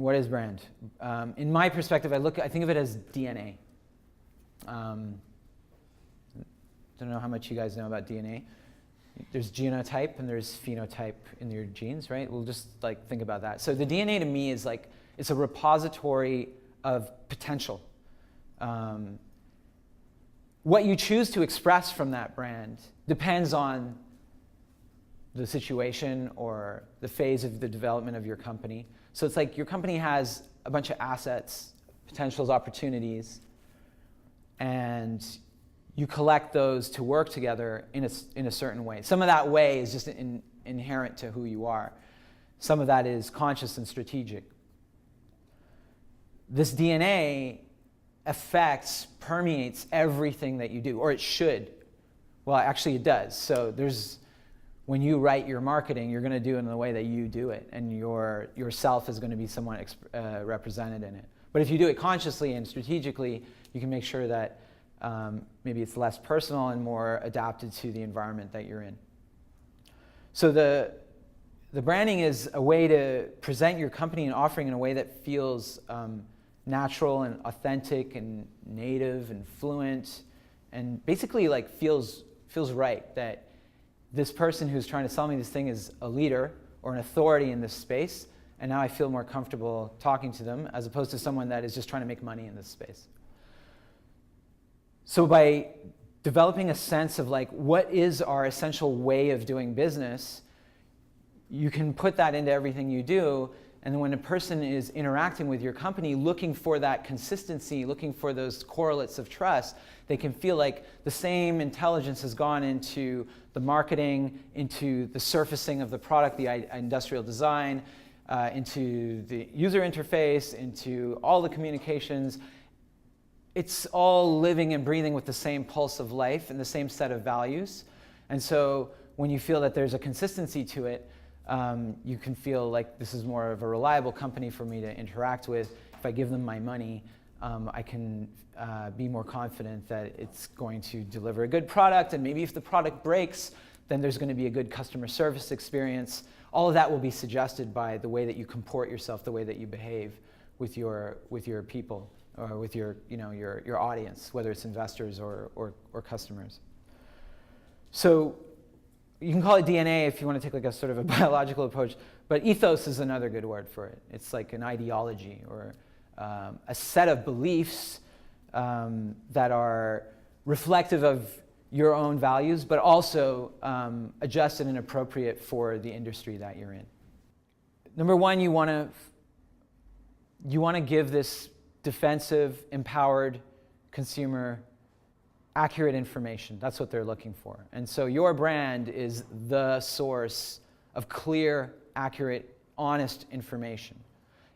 What is brand? In my perspective, I think of it as DNA. Don't know how much you guys know about DNA. There's genotype and there's phenotype in your genes, right? We'll just think about that. So the DNA to me is it's a repository of potential. What you choose to express from that brand depends on the situation or the phase of the development of your company. So it's like your company has a bunch of assets, potentials, opportunities, and you collect those to work together in a certain way. Some of that way is just inherent to who you are. Some of that is conscious and strategic. This DNA permeates everything that you do, or it should. Well, actually it does. So when you write your marketing, you're going to do it in the way that you do it, and yourself is going to be somewhat represented in it. But if you do it consciously and strategically, you can make sure that maybe it's less personal and more adapted to the environment that you're in. So the branding is a way to present your company and offering in a way that feels natural and authentic and native and fluent, and basically feels right, that this person who's trying to sell me this thing is a leader or an authority in this space, and now I feel more comfortable talking to them as opposed to someone that is just trying to make money in this space. So by developing a sense of what is our essential way of doing business, you can put that into everything you do. And then when a person is interacting with your company, looking for that consistency, looking for those correlates of trust, they can feel like the same intelligence has gone into the marketing, into the surfacing of the product, the industrial design, into the user interface, into all the communications. It's all living and breathing with the same pulse of life and the same set of values. And so when you feel that there's a consistency to it, you can feel like this is more of a reliable company for me to interact with. If I give them my money, I can be more confident that it's going to deliver a good product, and maybe if the product breaks, then there's going to be a good customer service experience. All of that will be suggested by the way that you comport yourself, the way that you behave with your people, or with your audience, whether it's investors or customers. So you can call it DNA if you want to take a sort of a biological approach, but ethos is another good word for it. It's like an ideology or a set of beliefs that are reflective of your own values, but also adjusted and appropriate for the industry that you're in. Number one, you want to give this defensive, empowered consumer accurate information. That's what they're looking for. And so your brand is the source of clear, accurate, honest information.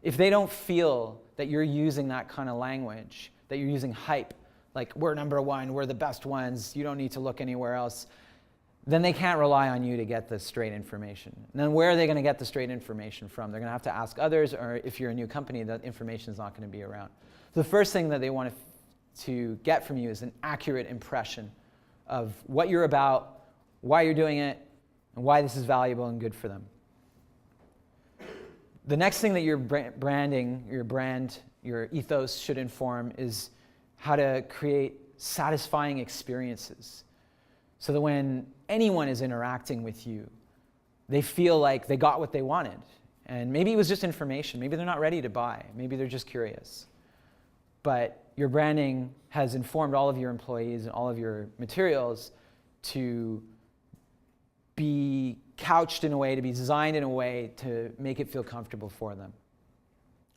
If they don't feel that you're using that kind of language, that you're using hype, like we're number one, we're the best ones, you don't need to look anywhere else, then they can't rely on you to get the straight information. And then where are they going to get the straight information from? They're going to have to ask others, or if you're a new company, that information is not going to be around. So the first thing that they want to get from you is an accurate impression of what you're about, why you're doing it, and why this is valuable and good for them. The next thing that your branding, your brand, your ethos should inform is how to create satisfying experiences, so that when anyone is interacting with you, they feel like they got what they wanted. And maybe it was just information. Maybe they're not ready to buy. Maybe they're just curious. But your branding has informed all of your employees and all of your materials to be couched in a way, to be designed in a way to make it feel comfortable for them.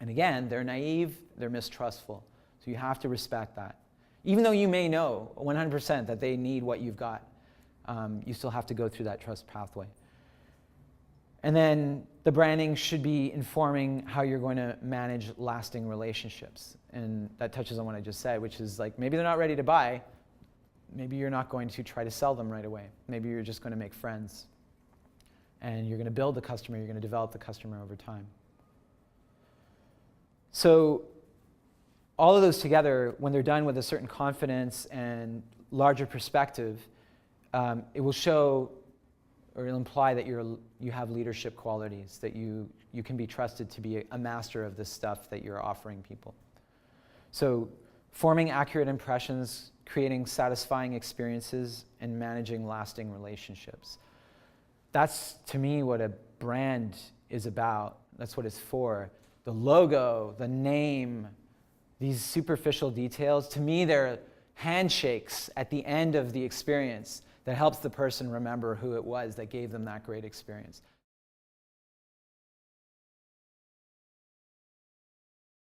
And again, they're naive, they're mistrustful. So you have to respect that. Even though you may know 100% that they need what you've got, you still have to go through that trust pathway. And then the branding should be informing how you're going to manage lasting relationships. And that touches on what I just said, which is maybe they're not ready to buy. Maybe you're not going to try to sell them right away. Maybe you're just going to make friends. And you're going to build the customer, you're going to develop the customer over time. So all of those together, when they're done with a certain confidence and larger perspective, it will show or it'll imply that you have leadership qualities, that you can be trusted to be a master of the stuff that you're offering people. So forming accurate impressions, creating satisfying experiences, and managing lasting relationships. That's, to me, what a brand is about. That's what it's for. The logo, the name, these superficial details, to me, they're handshakes at the end of the experience that helps the person remember who it was that gave them that great experience.